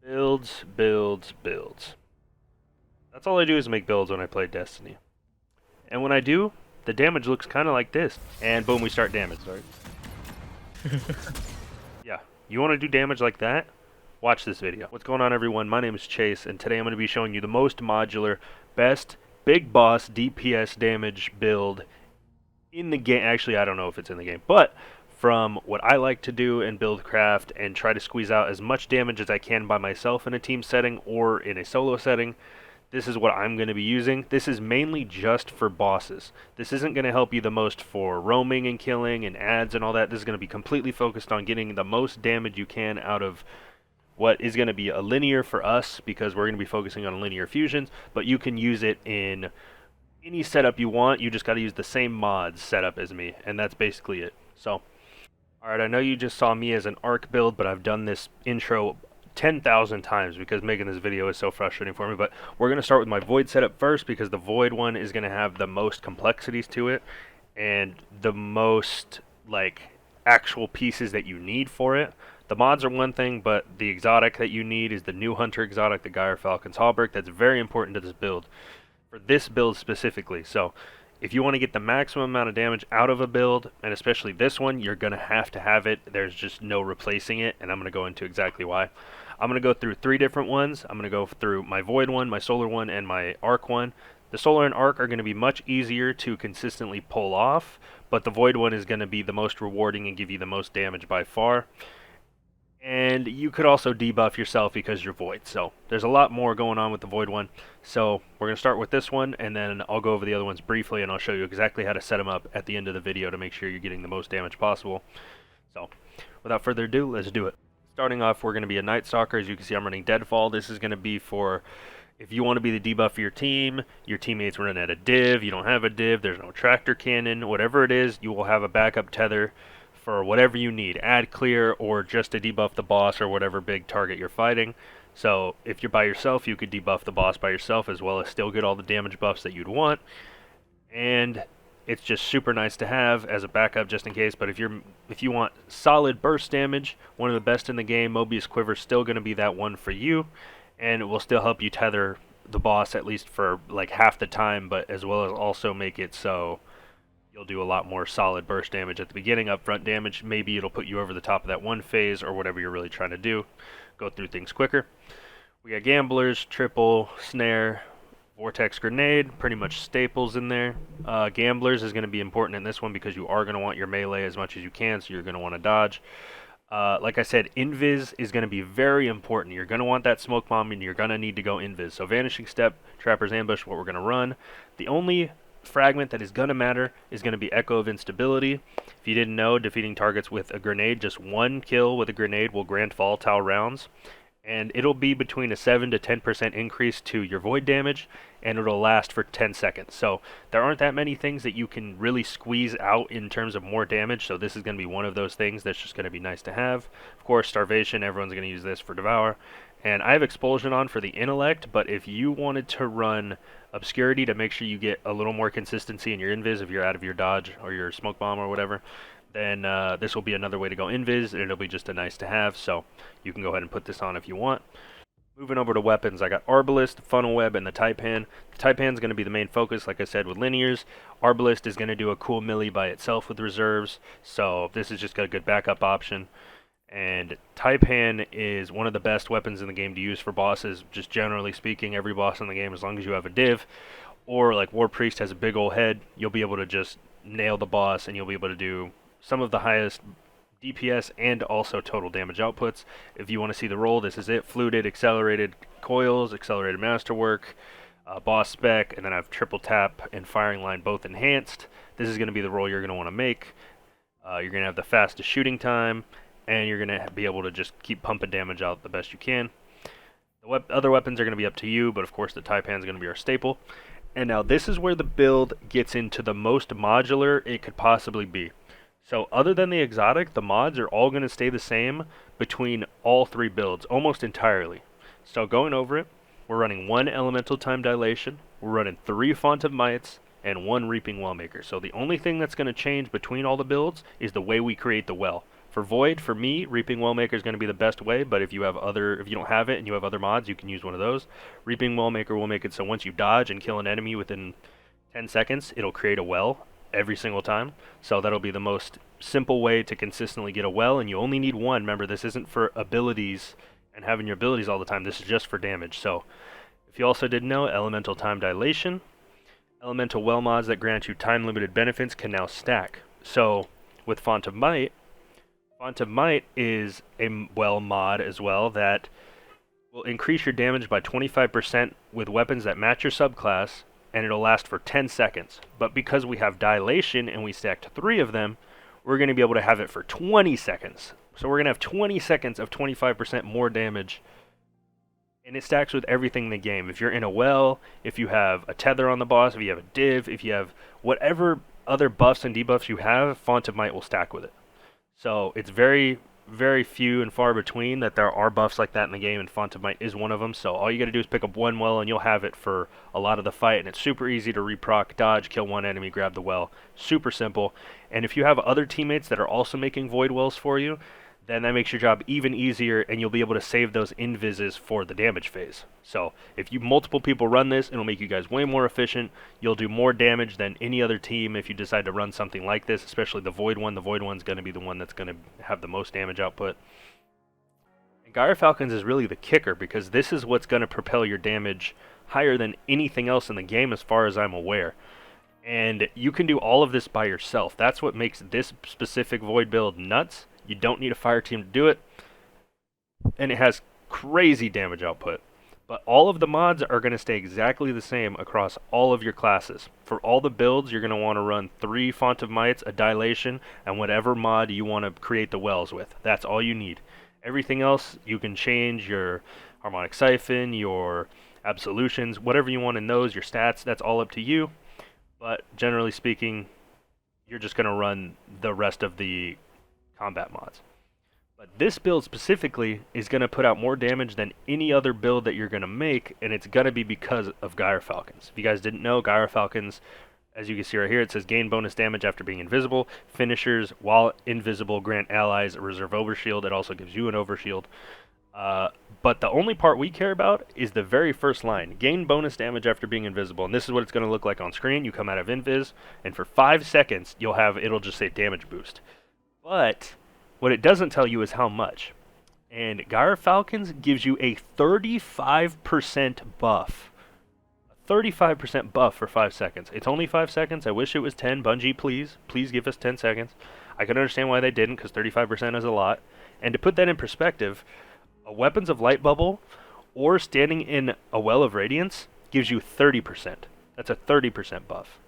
Builds, builds, builds. That's all I do is make builds when I play Destiny. And when I do, the damage looks kind of like this. And boom, we start damage, right? Yeah, you want to do damage like that? Watch this video. What's going on, everyone? My name is Chase, and today I'm going to be showing you the most modular, best big boss DPS damage build in the game. Actually, I don't know if it's in the game, but from what I like to do in build craft and try to squeeze out as much damage as I can by myself in a team setting or in a solo setting, this is what I'm going to be using. This is mainly just for bosses. This isn't going to help you the most for roaming and killing and ads and all that. This is going to be completely focused on getting the most damage you can out of what is going to be a linear for us, because we're going to be focusing on linear fusions, but you can use it in any setup you want. You just got to use the same mods setup as me, and that's basically it. So, alright, I know you just saw me as an arc build, but I've done this intro 10,000 times because making this video is so frustrating for me. But we're going to start with my void setup first, because the void one is going to have the most complexities to it and the most like actual pieces that you need for it. The mods are one thing, but the exotic that you need is the new hunter exotic, the Gyre Falcon's Hauberk. That's very important to this build, for this build specifically. So if you want to get the maximum amount of damage out of a build, and especially this one, you're going to have it. There's just no replacing it, and I'm going to go into exactly why. I'm going to go through 3 different ones. I'm going to go through my Void one, my Solar one, and my Arc one. The Solar and Arc are going to be much easier to consistently pull off, but the Void one is going to be the most rewarding and give you the most damage by far. And you could also debuff yourself because you're Void. So there's a lot more going on with the Void one. So we're going to start with this one, and then I'll go over the other ones briefly, and I'll show you exactly how to set them up at the end of the video to make sure you're getting the most damage possible. So without further ado, let's do it. Starting off, we're going to be a Night Stalker. As you can see, I'm running Deadfall. This is going to be for if you want to be the debuff for your team, your teammates run at a div, you don't have a div, there's no tractor cannon, whatever it is, you will have a backup tether for whatever you need, ad clear or just to debuff the boss or whatever big target you're fighting. So if you're by yourself, you could debuff the boss by yourself as well as still get all the damage buffs that you'd want. And it's just super nice to have as a backup just in case. But if you want solid burst damage, one of the best in the game, Mobius Quiver's still going to be that one for you, and it will still help you tether the boss at least for like half the time, but as well as also make it so you'll do a lot more solid burst damage at the beginning, upfront damage. Maybe it'll put you over the top of that one phase or whatever you're really trying to do. Go through things quicker. We got Gamblers, Triple, Snare, Vortex Grenade, pretty much staples in there. Gamblers is going to be important in this one because you are going to want your melee as much as you can, so you're going to want to dodge. Like I said, Invis is going to be very important. You're going to want that Smoke Bomb, and you're going to need to go Invis. So Vanishing Step, Trapper's Ambush, what we're going to run. The only fragment that is going to matter is going to be Echo of Instability. If you didn't know, defeating targets with a grenade, just one kill with a grenade will grant volatile rounds, and it'll be between a 7 to 10% increase to your void damage, and it'll last for 10 seconds. So there aren't that many things that you can really squeeze out in terms of more damage, so this is going to be one of those things that's just going to be nice to have. Of course, Starvation, everyone's going to use this for Devour. And I have Expulsion on for the Intellect, but if you wanted to run Obscurity to make sure you get a little more consistency in your Invis if you're out of your dodge or your Smoke Bomb or whatever, then this will be another way to go Invis, and it'll be just a nice to have, so you can go ahead and put this on if you want. Moving over to weapons, I got Arbalist, Funnel Web, and the Taipan. The Taipan is going to be the main focus, like I said, with linears. Arbalist is going to do a cool melee by itself with reserves, so this is just a good backup option. And Taipan is one of the best weapons in the game to use for bosses, just generally speaking. Every boss in the game, as long as you have a div, or like War Priest has a big old head, you'll be able to just nail the boss, and you'll be able to do some of the highest DPS and also total damage outputs. If you want to see the roll, this is it. Fluted, Accelerated Coils, Accelerated Masterwork, Boss Spec, and then I have Triple Tap and Firing Line both enhanced. This is going to be the roll you're going to want to make. You're going to have the fastest shooting time, and you're going to be able to just keep pumping damage out the best you can. The other weapons are going to be up to you, but of course the Taipan is going to be our staple. And now this is where the build gets into the most modular it could possibly be. So other than the exotic, the mods are all going to stay the same between all 3 builds, almost entirely. So going over it, we're running 1 Elemental Time Dilation, we're running 3 Font of Mights, and 1 Reaping Wellmaker. So the only thing that's going to change between all the builds is the way we create the well. For Void, for me, Reaping Wellmaker is going to be the best way, but if you don't have it and you have other mods, you can use one of those. Reaping Wellmaker will make it so once you dodge and kill an enemy within 10 seconds, it'll create a well every single time. So that'll be the most simple way to consistently get a well, and you only need one. Remember, this isn't for abilities and having your abilities all the time. This is just for damage. So if you also didn't know, Elemental Time Dilation, Elemental Well mods that grant you time-limited benefits can now stack. So with Font of Might is a well mod as well that will increase your damage by 25% with weapons that match your subclass, and it'll last for 10 seconds. But because we have Dilation and we stacked 3 of them, we're going to be able to have it for 20 seconds. So we're going to have 20 seconds of 25% more damage, and it stacks with everything in the game. If you're in a well, if you have a tether on the boss, if you have a div, if you have whatever other buffs and debuffs you have, Font of Might will stack with it. So it's very, very few and far between that there are buffs like that in the game, and Font of Might is one of them. So all you got to do is pick up one well, and you'll have it for a lot of the fight, and it's super easy to reproc, dodge, kill one enemy, grab the well. Super simple. And if you have other teammates that are also making void wells for you, then that makes your job even easier, and you'll be able to save those invises for the damage phase. So if you multiple people run this, it'll make you guys way more efficient. You'll do more damage than any other team if you decide to run something like this, especially the Void one. The Void one's going to be the one that's going to have the most damage output. And Gyre Falcons is really the kicker, because this is what's going to propel your damage higher than anything else in the game as far as I'm aware. And you can do all of this by yourself. That's what makes this specific Void build nuts. You don't need a fire team to do it, and it has crazy damage output. But all of the mods are going to stay exactly the same across all of your classes. For all the builds, you're going to want to run 3 Font of Mights, a Dilation, and whatever mod you want to create the wells with. That's all you need. Everything else, you can change your Harmonic Siphon, your Absolutions, whatever you want in those, your stats, that's all up to you. But generally speaking, you're just going to run the rest of the combat mods. But this build specifically is going to put out more damage than any other build that you're going to make, and it's going to be because of Gyre Falcons. If you guys didn't know, Gyre Falcons, as you can see right here, it says gain bonus damage after being invisible. Finishers, while invisible, grant allies a reserve overshield. It also gives you an overshield. But the only part we care about is the very first line. Gain bonus damage after being invisible. And this is what it's going to look like on screen. You come out of invis, and for 5 seconds, it'll just say damage boost. But what it doesn't tell you is how much. And Gyre Falcons gives you a 35% buff. A 35% buff for 5 seconds. It's only 5 seconds. I wish it was 10. Bungie, please. Please give us 10 seconds. I can understand why they didn't, because 35% is a lot. And to put that in perspective, a Weapons of Light Bubble or standing in a Well of Radiance gives you 30%. That's a 30% buff.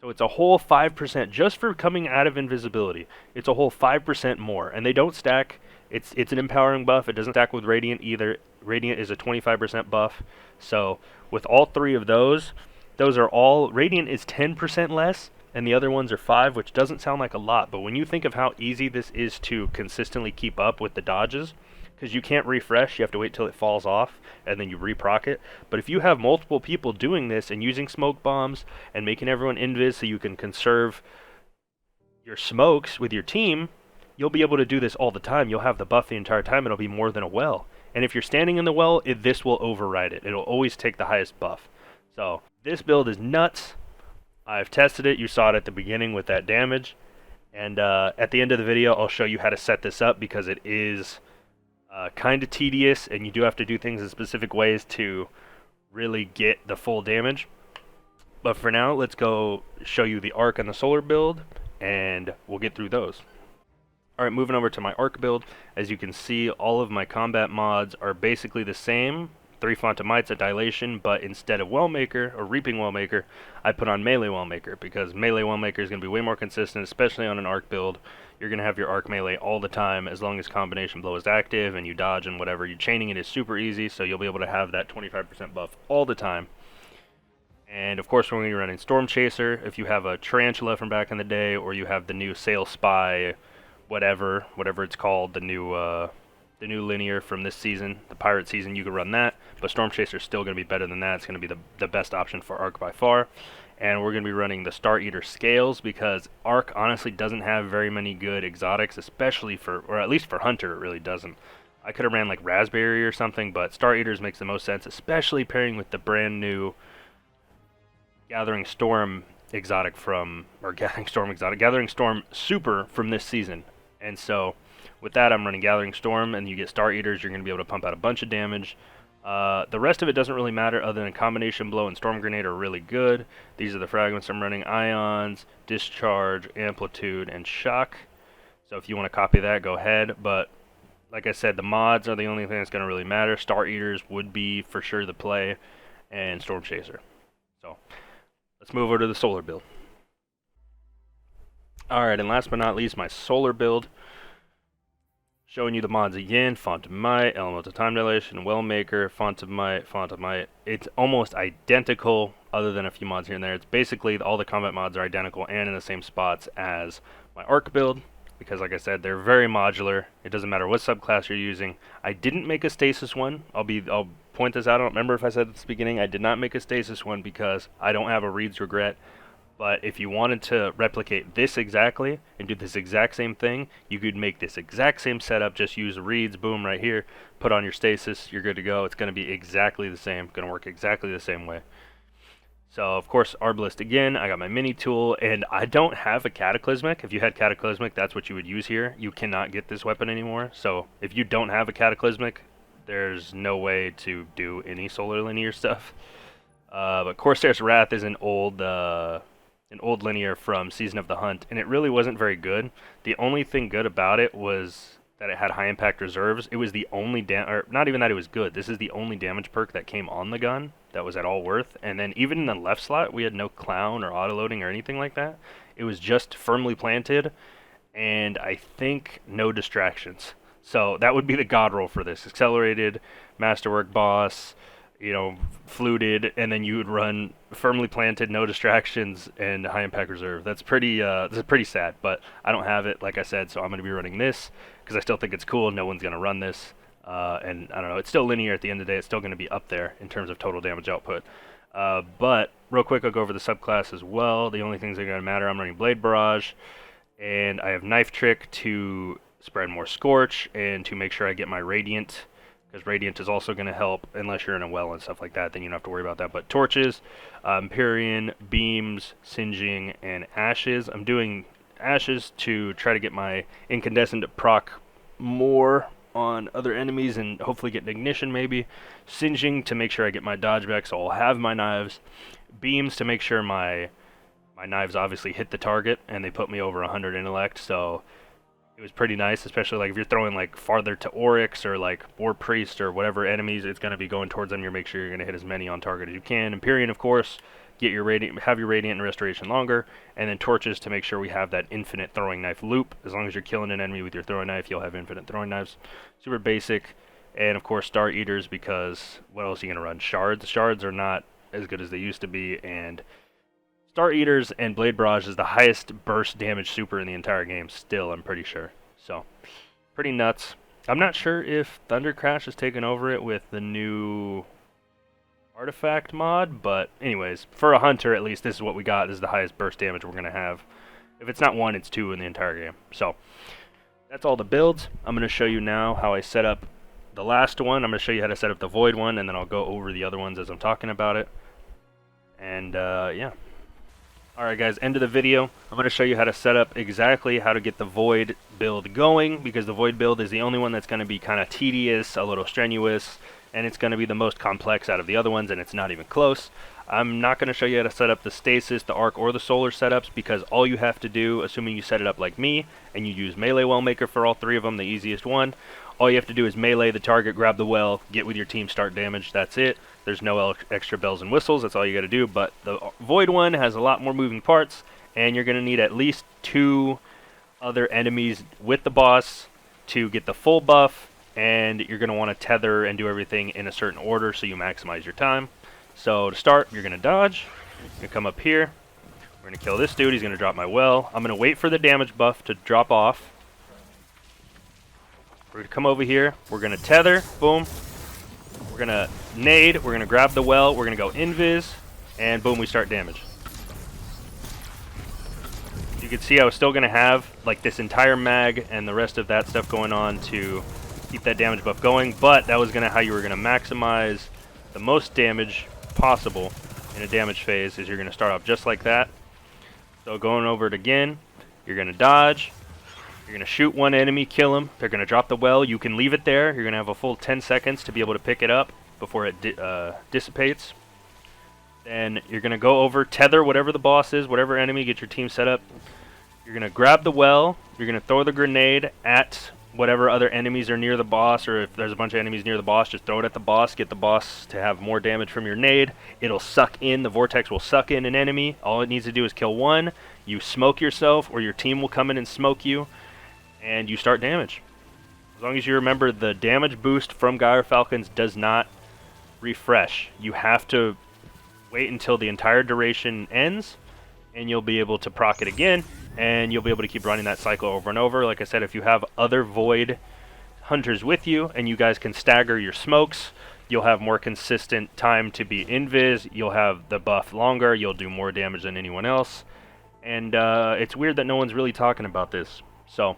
So it's a whole 5% just for coming out of invisibility. It's a whole 5% more, and they don't stack. It's an empowering buff. It doesn't stack with Radiant either. Radiant is a 25% buff. So with all 3 of those are all, Radiant is 10% less, and the other ones are 5, which doesn't sound like a lot. But when you think of how easy this is to consistently keep up with the dodges, because you can't refresh, you have to wait till it falls off, and then you reproc it. But if you have multiple people doing this and using smoke bombs and making everyone invis so you can conserve your smokes with your team, you'll be able to do this all the time. You'll have the buff the entire time. It'll be more than a well. And if you're standing in the well, this will override it. It'll always take the highest buff. So this build is nuts. I've tested it. You saw it at the beginning with that damage. And at the end of the video, I'll show you how to set this up, because it is kind of tedious, and you do have to do things in specific ways to really get the full damage. But for now, let's go show you the arc and the solar build, and we'll get through those. Alright, moving over to my arc build. As you can see, all of my combat mods are basically the same. 3 Font of Mights, a Dilation, but instead of Wellmaker, or Reaping Wellmaker, I put on Melee Wellmaker, because Melee Wellmaker is going to be way more consistent, especially on an arc build. You're going to have your arc melee all the time, as long as combination blow is active and you dodge and whatever. You're chaining it is super easy, so you'll be able to have that 25% buff all the time. And of course, we're going to be running Storm Chaser. If you have a Tarantula from back in the day, or you have the new Sail Spy, whatever it's called, the new linear from this season, the pirate season, you can run that. But Storm Chaser is still going to be better than that. It's going to be the best option for arc by far. and we're going to be running the Star Eater scales because Arc honestly doesn't have very many good exotics, especially for, or at least for Hunter, it really doesn't. I could have ran like Raspberry or something, but Star Eaters makes the most sense, especially pairing with the brand new Gathering Storm exotic from, or Gathering Storm exotic, Gathering Storm Super from this season. And so with that, I'm running Gathering Storm, and you get Star Eaters, you're going to be able to pump out a bunch of damage. The rest of it doesn't really matter other than Combination Blow and Storm Grenade are really good. These are the fragments I'm running: Ions, Discharge, Amplitude, and Shock. So if you want to copy that, go ahead. But like I said, the mods are the only thing that's going to really matter. Star Eaters would be for sure the play, and Storm Chaser. So let's move over to the Solar build. Alright, and last but not least, my Solar build. Showing you the mods again: Font of Might, Elemental Time Dilation, Wellmaker, Font of Might, Font of Might. It's almost identical other than a few mods here and there. It's basically all the combat mods are identical and in the same spots as my Arc build, because like I said, they're very modular. It doesn't matter what subclass you're using. I didn't make a Stasis one. I'll point this out. I don't remember if I said at the beginning. I did not make a Stasis one because I don't have a Reed's Regret. But if you wanted to replicate this exactly and do this exact same thing, you could make this exact same setup, just use Reeds, boom, right here, put on your Stasis, you're good to go. It's going to be exactly the same, going to work exactly the same way. So, of course, Arbalist again, I got my mini tool, and I don't have a Cataclysmic. If you had Cataclysmic, that's what you would use here. You cannot get this weapon anymore. So, if you don't have a Cataclysmic, there's no way to do any Solar Linear stuff. But Corsair's Wrath is an old linear from Season of the Hunt, and it really wasn't very good. The only thing good about it was that it had high impact reserves. It was the only or not even that it was good. This is the only damage perk that came on the gun that was at all worth. And then even in the left slot, we had no clown or autoloading or anything like that. It was just firmly planted, and I think no distractions. So that would be the god roll for this: accelerated, masterwork boss, you know, fluted, and then you would run firmly planted, no distractions, and high impact reserve. That's pretty sad, but I don't have it, like I said, so I'm going to be running this because I still think it's cool. No one's going to run this, and I don't know, it's still linear at the end of the day. It's still going to be up there in terms of total damage output. But real quick, I'll go over the subclass as well. The only things that are going to matter: I'm running Blade Barrage, and I have Knife Trick to spread more Scorch and to make sure I get my Radiant, because Radiant is also going to help unless you're in a well and stuff like that. Then you don't have to worry about that. But Torches, Empyrean, Beams, Singeing, and Ashes. I'm doing Ashes to try to get my Incandescent to proc more on other enemies and hopefully get an Ignition maybe. Singeing to make sure I get my dodge back, so I'll have my knives. Beams to make sure my knives obviously hit the target and they put me over 100 intellect, so it was pretty nice, especially like if you're throwing like farther to Oryx or like War Priest or whatever enemies, it's going to be going towards them. You make sure you're going to hit as many on target as you can. Empyrean, of course, get your Radiant, have your Radiant and Restoration longer, and then Torches to make sure we have that infinite throwing knife loop. As long as you're killing an enemy with your throwing knife, you'll have infinite throwing knives. Super basic. And of course Star Eaters, because what else are you going to run? Shards. Shards are not as good as they used to be, and Star Eaters and Blade Barrage is the highest burst damage super in the entire game still, I'm pretty sure. So, pretty nuts. I'm not sure if Thunder Crash has taken over it with the new artifact mod, but anyways, for a Hunter at least, this is what we got. This is the highest burst damage we're going to have. If it's not 1, it's 2 in the entire game. So, that's all the builds. I'm going to show you now how I set up the last one. I'm going to show you how to set up the Void one, and then I'll go over the other ones as I'm talking about it. And, yeah. Alright guys, end of the video. I'm going to show you how to set up exactly how to get the Void build going, because the Void build is the only one that's going to be kind of tedious, a little strenuous, and it's going to be the most complex out of the other ones, and it's not even close. I'm not going to show you how to set up the Stasis, the Arc, or the Solar setups, because all you have to do, assuming you set it up like me, and you use Melee Wellmaker for all 3 of them, the easiest one, all you have to do is melee the target, grab the well, get with your team, start damage, that's it. There's no extra bells and whistles, that's all you gotta do, but the Void one has a lot more moving parts, and you're gonna need at least 2 other enemies with the boss to get the full buff, and you're gonna wanna tether and do everything in a certain order so you maximize your time. So to start, you're gonna dodge, you're gonna come up here, we're gonna kill this dude, he's gonna drop my well. I'm gonna wait for the damage buff to drop off. We're going to come over here, we're going to tether, boom, we're going to nade, we're going to grab the well, we're going to go invis, and boom, we start damage. You can see I was still going to have like this entire mag and the rest of that stuff going on to keep that damage buff going, but that was going to how you were going to maximize the most damage possible in a damage phase. Is you're going to start off just like that. So going over it again, you're going to dodge, you're going to shoot one enemy, kill them, they're going to drop the well, you can leave it there, you're going to have a full 10 seconds to be able to pick it up before it dissipates. Then you're going to go over, tether whatever the boss is, whatever enemy, get your team set up. You're going to grab the well, you're going to throw the grenade at whatever other enemies are near the boss, or if there's a bunch of enemies near the boss, just throw it at the boss, get the boss to have more damage from your nade. It'll suck in, the vortex will suck in an enemy. All it needs to do is kill one, you smoke yourself, or your team will come in and smoke you, and you start damage. As long as you remember, the damage boost from Gyre Falcons does not refresh. You have to wait until the entire duration ends, and you'll be able to proc it again, and you'll be able to keep running that cycle over and over. Like I said, if you have other Void Hunters with you, and you guys can stagger your smokes, you'll have more consistent time to be invis, you'll have the buff longer, you'll do more damage than anyone else, and it's weird that no one's really talking about this. So,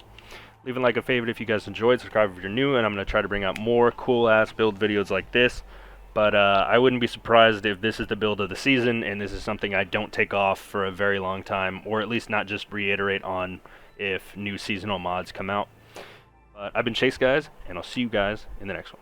leave a like, a favorite if you guys enjoyed, subscribe if you're new, and I'm going to try to bring out more cool-ass build videos like this. But I wouldn't be surprised if this is the build of the season, and this is something I don't take off for a very long time, or at least not just reiterate on if new seasonal mods come out. But I've been Chase, guys, and I'll see you guys in the next one.